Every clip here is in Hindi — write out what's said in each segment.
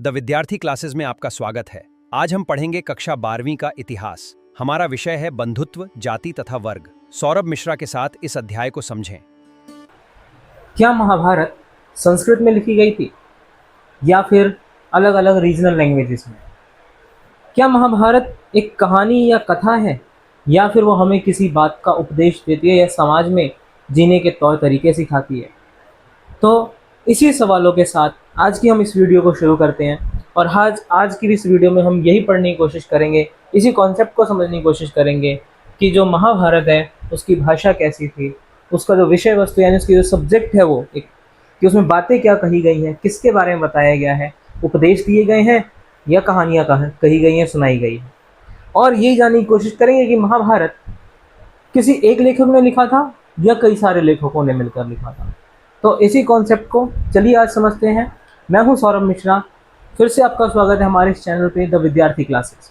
द विद्यार्थी क्लासेस में आपका स्वागत है। आज हम पढ़ेंगे कक्षा 12वीं का इतिहास। हमारा विषय है बंधुत्व, जाति तथा वर्ग। सौरभ मिश्रा के साथ इस अध्याय को समझें। क्या महाभारत संस्कृत में लिखी गई थी या फिर अलग अलग रीजनल लैंग्वेजेस में? क्या महाभारत एक कहानी या कथा है या फिर वो हमें किसी बात का उपदेश देती है या समाज में जीने के तौर तरीके सिखाती है? तो इसी सवालों के साथ आज की हम इस वीडियो को शुरू करते हैं और आज की इस वीडियो में हम यही पढ़ने की कोशिश करेंगे, इसी कॉन्सेप्ट को समझने की कोशिश करेंगे कि जो महाभारत है उसकी भाषा कैसी थी, उसका जो विषय वस्तु यानी उसकी जो सब्जेक्ट है वो एक, कि उसमें बातें क्या कही गई हैं, किसके बारे में बताया गया है, उपदेश दिए गए हैं या कहानियाँ कही गई हैं, सुनाई गई है। और यही जानने की कोशिश करेंगे कि महाभारत किसी एक लेखक ने लिखा था या कई सारे लेखकों ने मिलकर लिखा था। तो इसी कॉन्सेप्ट को चलिए आज समझते हैं। मैं हूं सौरभ मिश्रा, फिर से आपका स्वागत है हमारे इस चैनल पे द विद्यार्थी क्लासेस।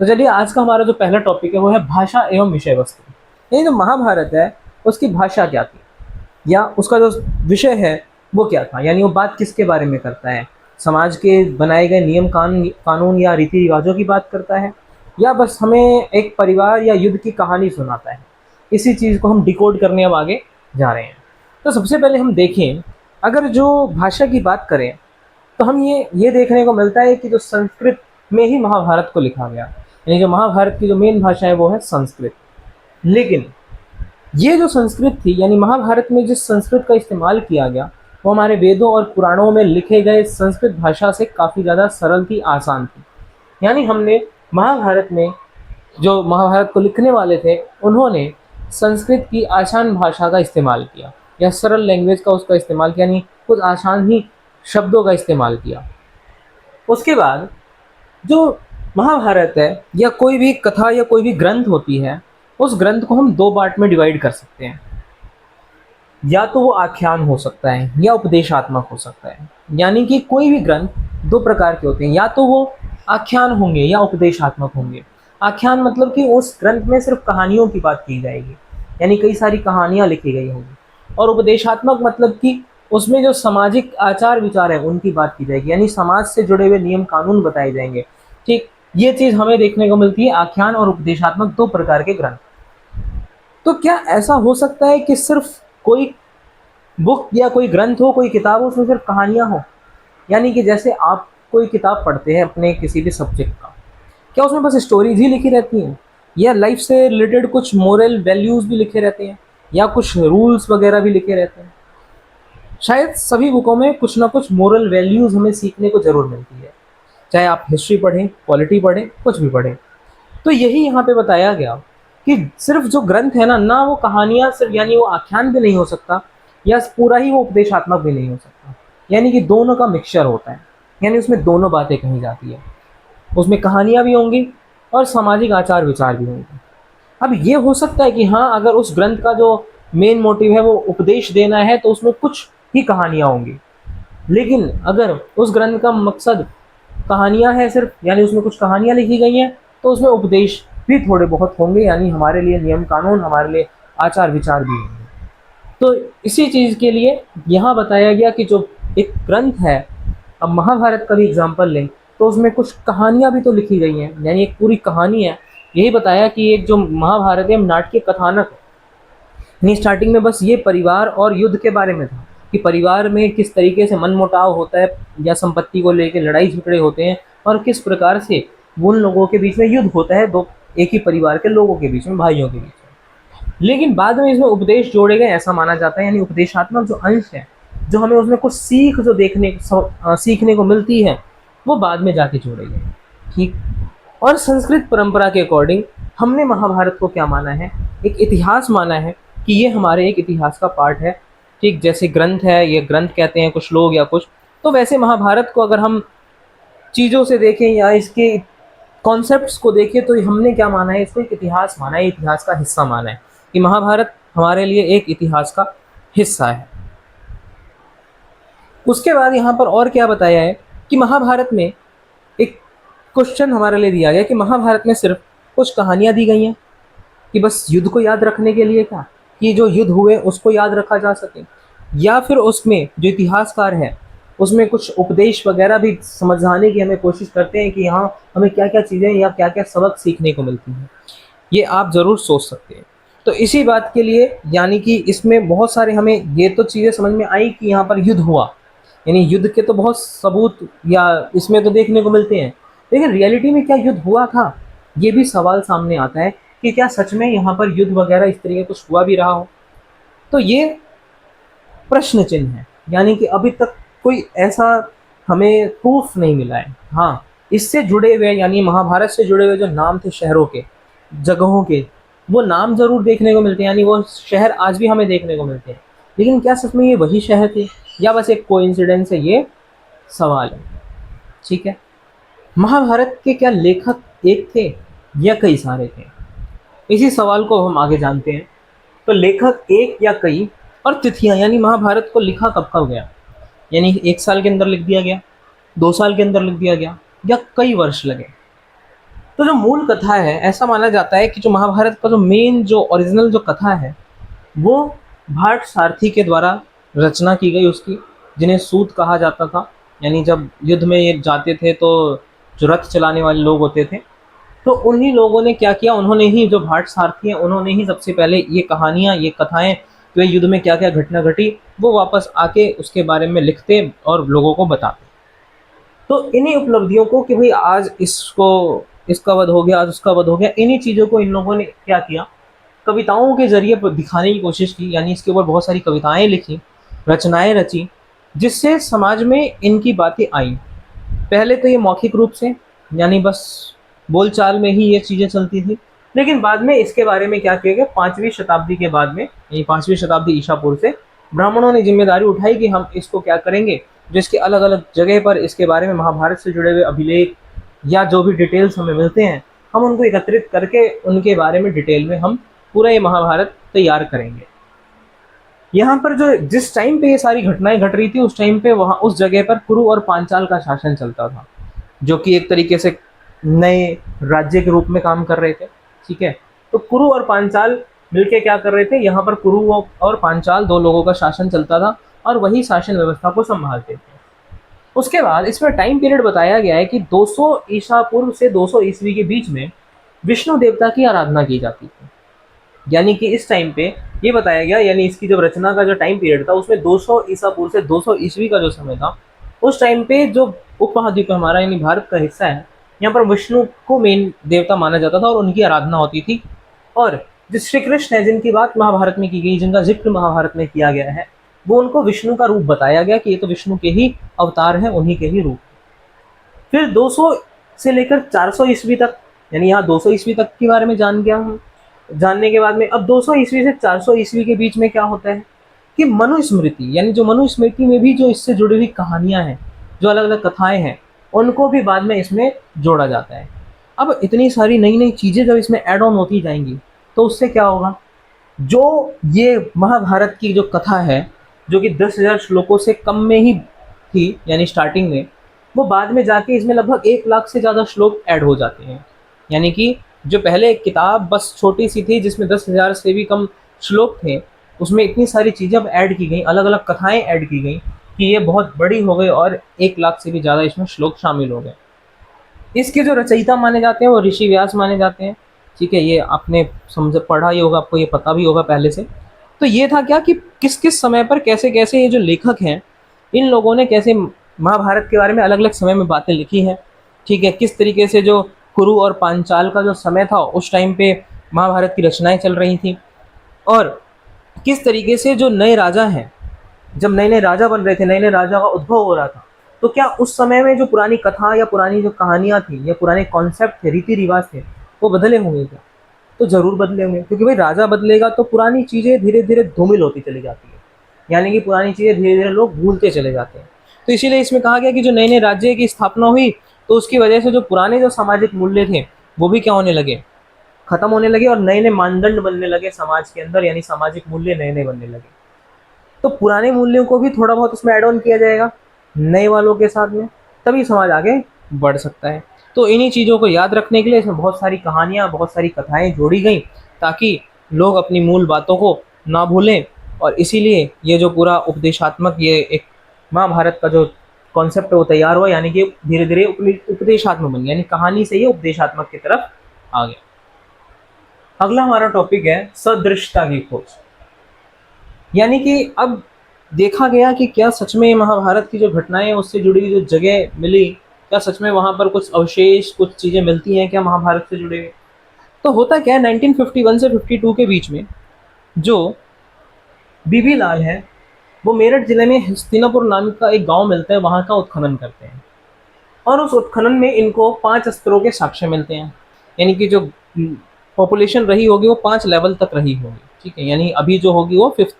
तो चलिए आज का हमारा जो पहला टॉपिक है वो है भाषा एवं विषय वस्तु। ये जो महाभारत है उसकी भाषा क्या थी या उसका जो विषय है वो क्या था, यानी वो बात किसके बारे में करता है, समाज के बनाए गए नियम कानून या रीति रिवाजों की बात करता है या बस हमें एक परिवार या युद्ध की कहानी सुनाता है। इसी चीज़ को हम डिकोड करने अब आगे जा रहे हैं। तो सबसे पहले हम देखें, अगर जो भाषा की बात करें तो हम ये देखने को मिलता है कि जो संस्कृत में ही महाभारत को लिखा गया, यानी जो महाभारत की जो मेन भाषा है वो है संस्कृत। लेकिन ये जो संस्कृत थी यानी महाभारत में जिस संस्कृत का इस्तेमाल किया गया वो हमारे वेदों और पुराणों में लिखे गए संस्कृत भाषा से काफ़ी ज़्यादा सरल थी, आसान थी। यानी हमने महाभारत में जो महाभारत को लिखने वाले थे उन्होंने संस्कृत की आसान भाषा का इस्तेमाल किया या सरल लैंग्वेज का उसका इस्तेमाल किया, यानी कुछ आसान ही शब्दों का इस्तेमाल किया। उसके बाद जो महाभारत है या कोई भी कथा या कोई भी ग्रंथ होती है उस ग्रंथ को हम दो पार्ट में डिवाइड कर सकते हैं। या तो वो आख्यान हो सकता है या उपदेशात्मक हो सकता है। यानी कि कोई भी ग्रंथ दो प्रकार के होते हैं, या तो वो आख्यान होंगे या उपदेशात्मक होंगे। आख्यान मतलब कि उस ग्रंथ में सिर्फ कहानियों की बात की जाएगी, यानी कई सारी कहानियाँ लिखी गई होंगी। और उपदेशात्मक मतलब कि उसमें जो सामाजिक आचार विचार है उनकी बात की जाएगी, यानी समाज से जुड़े हुए नियम कानून बताए जाएंगे। ठीक, ये चीज़ हमें देखने को मिलती है आख्यान और उपदेशात्मक दो प्रकार के ग्रंथ। तो क्या ऐसा हो सकता है कि सिर्फ कोई बुक या कोई ग्रंथ हो, कोई किताब हो, उसमें सिर्फ कहानियाँ हो? यानी कि जैसे आप कोई किताब पढ़ते हैं अपने किसी भी सब्जेक्ट का, क्या उसमें बस स्टोरीज ही लिखी रहती हैं या लाइफ से रिलेटेड कुछ मोरल वैल्यूज़ भी लिखे रहते हैं या कुछ रूल्स वगैरह भी लिखे रहते हैं? शायद सभी बुकों में कुछ ना कुछ मोरल वैल्यूज़ हमें सीखने को ज़रूर मिलती है, चाहे आप हिस्ट्री पढ़ें, पॉलिटी पढ़ें, कुछ भी पढ़ें। तो यही यहाँ पे बताया गया कि सिर्फ जो ग्रंथ है ना वो कहानियाँ सिर्फ, यानी वो आख्यान भी नहीं हो सकता या पूरा ही वो उपदेशात्मक भी नहीं हो सकता, यानी कि दोनों का मिक्सचर होता है, यानी उसमें दोनों बातें कही जाती है। उसमें कहानियाँ भी होंगी और सामाजिक आचार विचार भी होंगे। अब ये हो सकता है कि हाँ, अगर उस ग्रंथ का जो मेन मोटिव है वो उपदेश देना है तो उसमें कुछ ही कहानियाँ होंगी। लेकिन अगर उस ग्रंथ का मकसद कहानियाँ है सिर्फ, यानी उसमें कुछ कहानियाँ लिखी गई हैं, तो उसमें उपदेश भी थोड़े बहुत होंगे, यानी हमारे लिए नियम कानून, हमारे लिए आचार विचार भी होंगे। तो इसी चीज़ के लिए यहाँ बताया गया कि जो एक ग्रंथ है, अब महाभारत का भी एग्जाम्पल लें तो उसमें कुछ कहानियाँ भी तो लिखी गई हैं, यानी एक पूरी कहानी है। यही बताया कि एक जो महाभारत है नाट्य कथानक, यानी स्टार्टिंग में बस ये परिवार और युद्ध के बारे में था कि परिवार में किस तरीके से मनमुटाव होता है या संपत्ति को लेकर लड़ाई झगड़े होते हैं और किस प्रकार से उन लोगों के बीच में युद्ध होता है, दो एक ही परिवार के लोगों के बीच में, भाइयों के बीच में। लेकिन बाद में इसमें उपदेश जोड़े गए ऐसा माना जाता है, यानी उपदेशात्मक जो अंश है, जो हमें उसमें कुछ सीखने को मिलती है, वो बाद में जाके जोड़े गए। ठीक, और संस्कृत परंपरा के अकॉर्डिंग हमने महाभारत को क्या माना है, एक इतिहास माना है कि ये हमारे एक इतिहास का पार्ट है। ठीक, जैसे ग्रंथ है, ये ग्रंथ कहते हैं कुछ लोग या कुछ, तो वैसे महाभारत को अगर हम चीज़ों से देखें या इसके कॉन्सेप्ट्स को देखें तो हमने क्या माना है, इसको एक इतिहास माना है, इतिहास का हिस्सा माना है कि महाभारत हमारे लिए एक इतिहास का हिस्सा है। उसके बाद यहाँ पर और क्या बताया है कि महाभारत में एक क्वेश्चन हमारे लिए दिया गया कि महाभारत में सिर्फ कुछ कहानियाँ दी गई हैं कि बस युद्ध को याद रखने के लिए, क्या कि जो युद्ध हुए उसको याद रखा जा सके, या फिर उसमें जो इतिहासकार है उसमें कुछ उपदेश वगैरह भी समझाने की हमें कोशिश करते हैं कि हाँ हमें क्या क्या चीज़ें या क्या क्या सबक सीखने को मिलती हैं। ये आप ज़रूर सोच सकते हैं। तो इसी बात के लिए यानी कि इसमें बहुत सारे हमें ये तो चीज़ें समझ में आई कि यहाँ पर युद्ध हुआ, यानी युद्ध के तो बहुत सबूत या इसमें तो देखने को मिलते हैं, लेकिन रियलिटी में क्या युद्ध हुआ था, ये भी सवाल सामने आता है कि क्या सच में यहाँ पर युद्ध वगैरह इस तरीके कुछ हुआ भी रहा हो। तो ये प्रश्न चिन्ह है, यानी कि अभी तक कोई ऐसा हमें प्रूफ नहीं मिला है। हाँ, इससे जुड़े हुए यानी महाभारत से जुड़े हुए जो नाम थे शहरों के, जगहों के, वो नाम जरूर देखने को मिलते हैं, यानी वो शहर आज भी हमें देखने को मिलते हैं, लेकिन क्या सच में ये वही शहर थे या बस एक कोइंसिडेंस है, ये सवाल है। ठीक है, महाभारत के क्या लेखक एक थे या कई सारे थे, इसी सवाल को हम आगे जानते हैं। तो लेखक एक या कई, और तिथियां यानी महाभारत को लिखा कब कब गया, यानी 1 साल के अंदर लिख दिया गया, 2 साल के अंदर लिख दिया गया, या कई वर्ष लगे। तो जो मूल कथा है, ऐसा माना जाता है कि जो महाभारत का जो मेन जो ओरिजिनल जो कथा है वो भाट सारथी के द्वारा रचना की गई उसकी, जिन्हें सूत कहा जाता था। यानी जब युद्ध में ये जाते थे तो जो रथ चलाने वाले लोग होते थे, तो उन्हीं लोगों ने क्या किया, उन्होंने ही, जो भाट सारथी हैं, उन्होंने ही सबसे पहले ये कहानियाँ, ये कथाएं, तो ये युद्ध में क्या क्या घटना घटी, वो वापस आके उसके बारे में लिखते और लोगों को बताते। तो इन्हीं उपलब्धियों को कि भाई आज इसको, इसका वध हो गया, आज उसका वध हो गया, इन्हीं चीज़ों को इन लोगों ने क्या किया, कविताओं के जरिए दिखाने की कोशिश की, यानी इसके ऊपर बहुत सारी कविताएं लिखी, रचनाएं रची, जिससे समाज में इनकी बातें आई। पहले तो ये मौखिक रूप से, यानी बस बोलचाल में ही ये चीज़ें चलती थी, लेकिन बाद में इसके बारे में क्या किया गया, 5वीं शताब्दी के बाद में, यानी 5वीं शताब्दी ईसा पूर्व से ब्राह्मणों ने जिम्मेदारी उठाई कि हम इसको क्या करेंगे, जो इसके अलग अलग जगह पर इसके बारे में महाभारत से जुड़े हुए अभिलेख या जो भी डिटेल्स हमें मिलते हैं, हम उनको एकत्रित करके उनके बारे में डिटेल में हम पूरा ये महाभारत तैयार करेंगे। यहाँ पर जो जिस टाइम पे ये सारी घटनाएं घट रही थी, उस टाइम पे वहाँ उस जगह पर कुरु और पांचाल का शासन चलता था, जो कि एक तरीके से नए राज्य के रूप में काम कर रहे थे। ठीक है, तो कुरु और पांचाल मिलके क्या कर रहे थे, यहाँ पर कुरु और पांचाल दो लोगों का शासन चलता था और वही शासन व्यवस्था को संभालते थे। उसके बाद इसमें टाइम पीरियड बताया गया है कि 200 ईसा पूर्व से 200 ईस्वी के बीच में विष्णु देवता की आराधना की जाती थी। यानी कि इस टाइम पे ये बताया गया, यानी इसकी जब रचना का जो टाइम पीरियड था उसमें 200 ईसा पूर्व से 200 ईस्वी का जो समय था, उस टाइम पे जो उपमहाद्वीप हमारा यानी भारत का हिस्सा है, यहाँ पर विष्णु को मेन देवता माना जाता था और उनकी आराधना होती थी। और जो श्री कृष्ण है, जिनकी बात महाभारत में की गई, जिनका जिक्र महाभारत में किया गया है, वो उनको विष्णु का रूप बताया गया कि ये तो विष्णु के ही अवतार है, उन्हीं के ही रूप। फिर 200 से लेकर 400 ईस्वी तक, यानी यहाँ 200 ईस्वी तक के बारे में जान गया हूँ। जानने के बाद में अब 200 ईस्वी से 400 ईस्वी के बीच में क्या होता है कि मनुस्मृति, यानी जो मनुस्मृति में भी जो इससे जुड़ी हुई कहानियाँ हैं, जो अलग अलग कथाएं हैं, उनको भी बाद में इसमें जोड़ा जाता है। अब इतनी सारी नई नई चीज़ें जब इसमें ऐड ऑन होती जाएंगी तो उससे क्या होगा, जो ये महाभारत की जो कथा है, जो कि 10,000 श्लोकों से कम में ही थी यानी स्टार्टिंग में, वो बाद में जाके इसमें लगभग 1 लाख से ज़्यादा श्लोक ऐड हो जाते हैं। यानी कि जो पहले एक किताब बस छोटी सी थी जिसमें 10,000 से भी कम श्लोक थे, उसमें इतनी सारी चीज़ें अब ऐड की गई, अलग अलग कथाएं ऐड की गई कि ये बहुत बड़ी हो गई और 1 लाख से भी ज़्यादा इसमें श्लोक शामिल हो गए। इसके जो रचयिता माने जाते हैं वो ऋषि व्यास माने जाते हैं। ठीक है, ये आपने समझ पढ़ा ही होगा, आपको ये पता भी होगा पहले से। तो ये था क्या कि किस किस समय पर कैसे कैसे ये जो लेखक हैं, इन लोगों ने कैसे महाभारत के बारे में अलग अलग समय में बातें लिखी हैं। ठीक है, किस तरीके से जो कुरु और पांचाल का जो समय था उस टाइम पे महाभारत की रचनाएं चल रही थी, और किस तरीके से जो नए राजा हैं, जब नए नए राजा बन रहे थे, नए नए राजा का उद्भव हो रहा था, तो क्या उस समय में जो पुरानी कथा या पुरानी जो कहानियाँ थी या पुराने कॉन्सेप्ट थे, रीति रिवाज थे, वो बदले होंगे क्या? तो ज़रूर बदले होंगे, क्योंकि भाई राजा बदलेगा तो पुरानी चीज़ें धीरे धीरे धूमिल होती चली जाती है, यानी कि पुरानी चीज़ें धीरे धीरे लोग भूलते चले जाते हैं। तो इसीलिए इसमें कहा गया कि जो नए नए राज्य की स्थापना हुई तो उसकी वजह से जो पुराने जो सामाजिक मूल्य थे वो भी क्या होने लगे, खत्म होने लगे, और नए नए मानदंड बनने लगे समाज के अंदर, यानी सामाजिक मूल्य नए नए बनने लगे। तो पुराने मूल्यों को भी थोड़ा बहुत उसमें ऐड ऑन किया जाएगा नए वालों के साथ में, तभी समाज आगे बढ़ सकता है। तो इन्हीं चीज़ों को याद रखने के लिए इसमें बहुत सारी कहानियाँ, बहुत सारी कथाएँ जोड़ी गई ताकि लोग अपनी मूल बातों को ना भूलें। और इसीलिए ये जो पूरा उपदेशात्मक ये एक महाभारत का जो कॉन्सेप्ट वो तैयार हुआ, यानी कि धीरे धीरे उपदेशात्मक बन गया, यानी कहानी से ये उपदेशात्मक की तरफ आ गया। अगला हमारा टॉपिक है सदृशता की खोज। यानी कि अब देखा गया कि क्या सच में महाभारत की जो घटनाएं उससे जुड़ी हुई जो जगह मिली, क्या सच में वहां पर कुछ अवशेष, कुछ चीजें मिलती हैं क्या महाभारत से जुड़े हुए। तो होता क्या है, 1951 से 52 के बीच में जो बीबी लाल है वो मेरठ जिले में हस्तिनापुर नाम का एक गांव मिलता है, वहां का उत्खनन करते हैं। और उस उत्खनन में इनको 5 स्तरों के साक्ष्य मिलते हैं, यानी कि जो पॉपुलेशन रही होगी वो 5 लेवल तक रही होगी, ठीक है। यानी अभी जो होगी वो 5th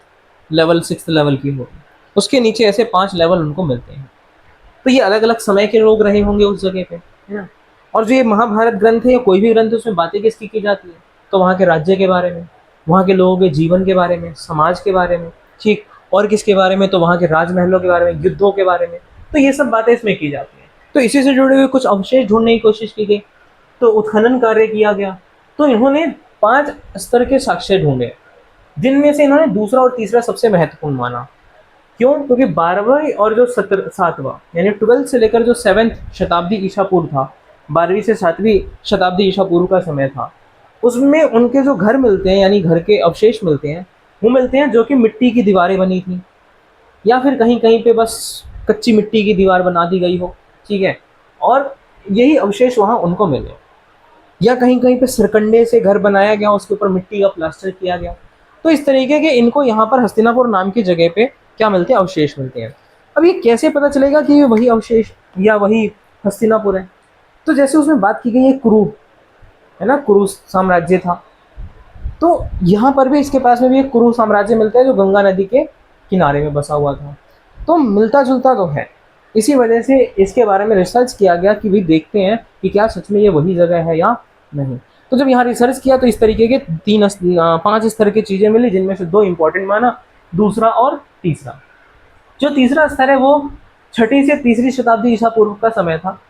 लेवल 6th लेवल की होगी, उसके नीचे ऐसे 5 लेवल उनको मिलते हैं। तो ये अलग अलग समय के लोग रहे होंगे उस जगह पे, है ना। और जो ये महाभारत ग्रंथ है या कोई भी ग्रंथ है उसमें बातें किसकी की जाती है, तो वहाँ के राज्य के बारे में, वहाँ के लोगों के जीवन के बारे में, समाज के बारे में, ठीक। और किसके बारे में, तो वहाँ के राजमहलों के बारे में, युद्धों के बारे में। तो ये सब बातें इसमें की जाती हैं। तो इसी से जुड़े हुए कुछ अवशेष ढूंढने की कोशिश की गई, तो उत्खनन कार्य किया गया। तो इन्होंने 5 स्तर के साक्ष्य ढूंढे, जिनमें से इन्होंने दूसरा और तीसरा सबसे महत्वपूर्ण माना। क्यों? क्योंकि 12वीं और जो 7वां यानी 12th से लेकर जो 7th शताब्दी ईसा पूर्व था, 12वीं से 7वीं शताब्दी ईसा पूर्व का समय था, उसमें उनके जो घर मिलते हैं, यानी घर के अवशेष मिलते हैं, वो मिलते हैं जो कि मिट्टी की दीवारें बनी थी, या फिर कहीं कहीं पे बस कच्ची मिट्टी की दीवार बना दी गई हो, ठीक है। और यही अवशेष वहाँ उनको मिले, या कहीं कहीं पे सरकंडे से घर बनाया गया, उसके ऊपर मिट्टी का प्लास्टर किया गया। तो इस तरीके के इनको यहाँ पर हस्तिनापुर नाम की जगह पे क्या मिलते हैं, अवशेष मिलते हैं। अब ये कैसे पता चलेगा कि ये वही अवशेष या वही हस्तिनापुर है? तो जैसे उसमें बात की गई है कुरु, है ना, कुरु साम्राज्य था, तो यहाँ पर भी इसके पास में भी एक कुरु साम्राज्य मिलता है जो गंगा नदी के किनारे में बसा हुआ था। तो मिलता जुलता तो है, इसी वजह से इसके बारे में रिसर्च किया गया कि भाई देखते हैं कि क्या सच में ये वही जगह है या नहीं। तो जब यहाँ रिसर्च किया तो इस तरीके के 5 स्तर की चीज़ें मिली, जिनमें से 2 इंपॉर्टेंट माना, दूसरा और तीसरा। जो तीसरा स्तर है वो 6ठी से 3री शताब्दी ईसा पूर्व का समय था।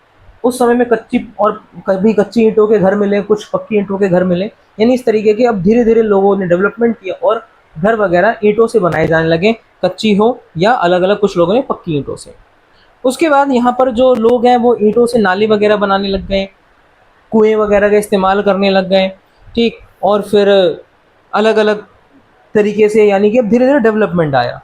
उस समय में कच्ची और कभी कच्ची ईंटों के घर मिले, कुछ पक्की ईंटों के घर मिले, यानी इस तरीके के अब धीरे धीरे लोगों ने डेवलपमेंट किया और घर वगैरह ईंटों से बनाए जाने लगे, कच्ची हो या अलग अलग, कुछ लोगों ने पक्की ईंटों से। उसके बाद यहाँ पर जो लोग हैं वो ईंटों से नाली वगैरह बनाने लग गए, कुएं वगैरह का इस्तेमाल करने लग गए, ठीक। और फिर अलग अलग तरीके से, यानी कि अब धीरे धीरे डेवलपमेंट आया।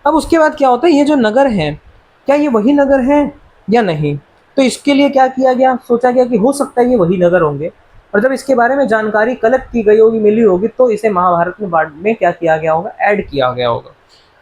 अब उसके बाद क्या होता है, ये जो नगर हैं, क्या ये वही नगर हैं या नहीं? तो इसके लिए क्या किया गया, सोचा गया कि हो सकता है ये वही नगर होंगे। और जब इसके बारे में जानकारी कलेक्ट की गई होगी, मिली होगी, तो इसे महाभारत में बाद में क्या किया गया होगा, ऐड किया गया होगा।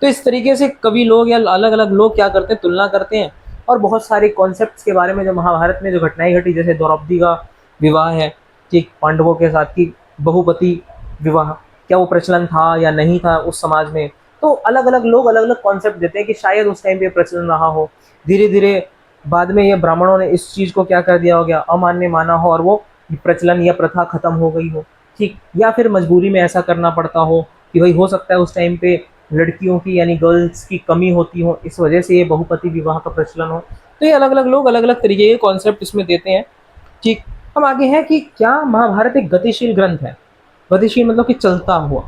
तो इस तरीके से कवि लोग या अलग अलग लोग क्या करते हैं, तुलना करते हैं, और बहुत सारे कॉन्सेप्ट्स के बारे में जो महाभारत में जो घटनाएं घटी, जैसे द्रौपदी का विवाह है, ठीक, पांडवों के साथ की बहुपति विवाह, क्या वो प्रचलन था या नहीं था उस समाज में। तो अलग अलग लोग अलग अलग कॉन्सेप्ट देते हैं कि शायद उस टाइम पे प्रचलन रहा हो, धीरे धीरे बाद में ये ब्राह्मणों ने इस चीज़ को क्या कर दिया हो, गया अमान्य माना हो, और वो प्रचलन या प्रथा खत्म हो गई हो, ठीक। या फिर मजबूरी में ऐसा करना पड़ता हो कि भाई हो सकता है उस टाइम पे लड़कियों की यानी गर्ल्स की कमी होती हो, इस वजह से ये बहुपति विवाह का प्रचलन हो। तो ये अलग अलग लोग अलग अलग तरीके के कॉन्सेप्ट इसमें देते हैं, ठीक। हम आगे हैं कि क्या महाभारत एक गतिशील ग्रंथ है? गतिशील मतलब कि चलता हुआ,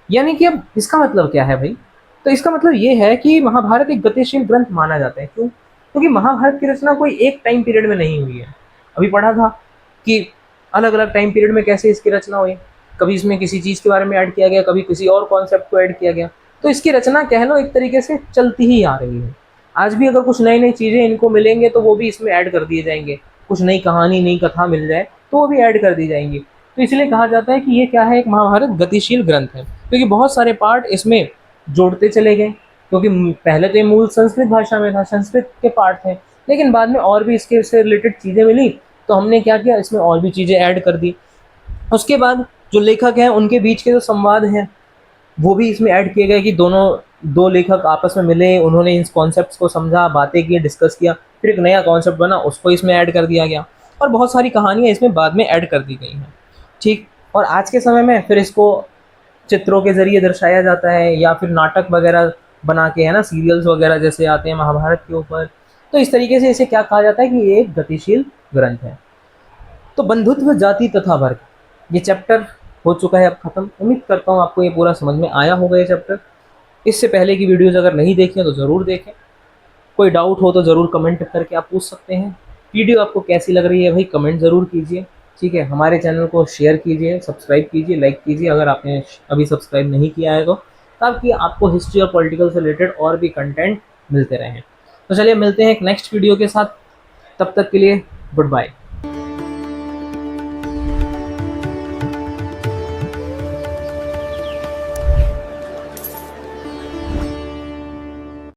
यानी कि अब इसका मतलब क्या है भाई? तो इसका मतलब ये है कि महाभारत एक गतिशील ग्रंथ माना जाता है। क्यों? क्योंकि महाभारत की रचना कोई एक टाइम पीरियड में नहीं हुई है। अभी पढ़ा था कि अलग अलग टाइम पीरियड में कैसे इसकी रचना हुई, कभी इसमें किसी चीज़ के बारे में ऐड किया गया, कभी किसी और कॉन्सेप्ट को ऐड किया गया। तो इसकी रचना कह लो एक तरीके से चलती ही आ रही है। आज भी अगर कुछ नई नई चीज़ें इनको मिलेंगे तो वो भी इसमें ऐड कर दिए जाएंगे, कुछ नई कहानी नई कथा मिल जाए तो वो भी ऐड कर दी जाएंगी। तो इसलिए कहा जाता है कि ये क्या है, एक महाभारत गतिशील ग्रंथ है, क्योंकि बहुत सारे पार्ट इसमें जोड़ते चले गए। क्योंकि पहले तो ये मूल संस्कृत भाषा में था, संस्कृत के पार्ट थे, लेकिन बाद में और भी इसके से रिलेटेड चीज़ें मिली तो हमने क्या किया, इसमें और भी चीज़ें ऐड कर दी। उसके बाद जो लेखक हैं उनके बीच के जो संवाद हैं वो भी इसमें ऐड किए गए, कि दो लेखक आपस में मिले, उन्होंने इन कॉन्सेप्ट्स को समझा, बातें की, डिस्कस किया, फिर एक नया कॉन्सेप्ट बना, उसको इसमें ऐड कर दिया गया। और बहुत सारी कहानियाँ इसमें बाद में ऐड कर दी गई हैं, ठीक। और आज के समय में फिर इसको चित्रों के जरिए दर्शाया जाता है, या फिर नाटक वगैरह बना के, है ना, सीरियल्स वगैरह जैसे आते हैं महाभारत के ऊपर। तो इस तरीके से इसे क्या कहा जाता है कि ये एक गतिशील ग्रंथ है। तो बंधुत्व, जाति तथा वर्ग, ये चैप्टर हो चुका है अब खत्म। उम्मीद करता हूँ आपको ये पूरा समझ में आया होगा ये चैप्टर। इससे पहले की वीडियोज़ अगर नहीं देखी हैं तो ज़रूर देखें। कोई डाउट हो तो ज़रूर कमेंट करके आप पूछ सकते हैं। वीडियो आपको कैसी लग रही है भाई कमेंट ज़रूर कीजिए। ठीक है, हमारे चैनल को शेयर कीजिए, सब्सक्राइब कीजिए, लाइक कीजिए अगर आपने अभी सब्सक्राइब नहीं किया है तो, ताकि आपको हिस्ट्री और पॉलिटिकल से रिलेटेड और भी कंटेंट मिलते रहें। तो चलिए मिलते हैं एक नेक्स्ट वीडियो के साथ, तब तक के लिए गुड बाय।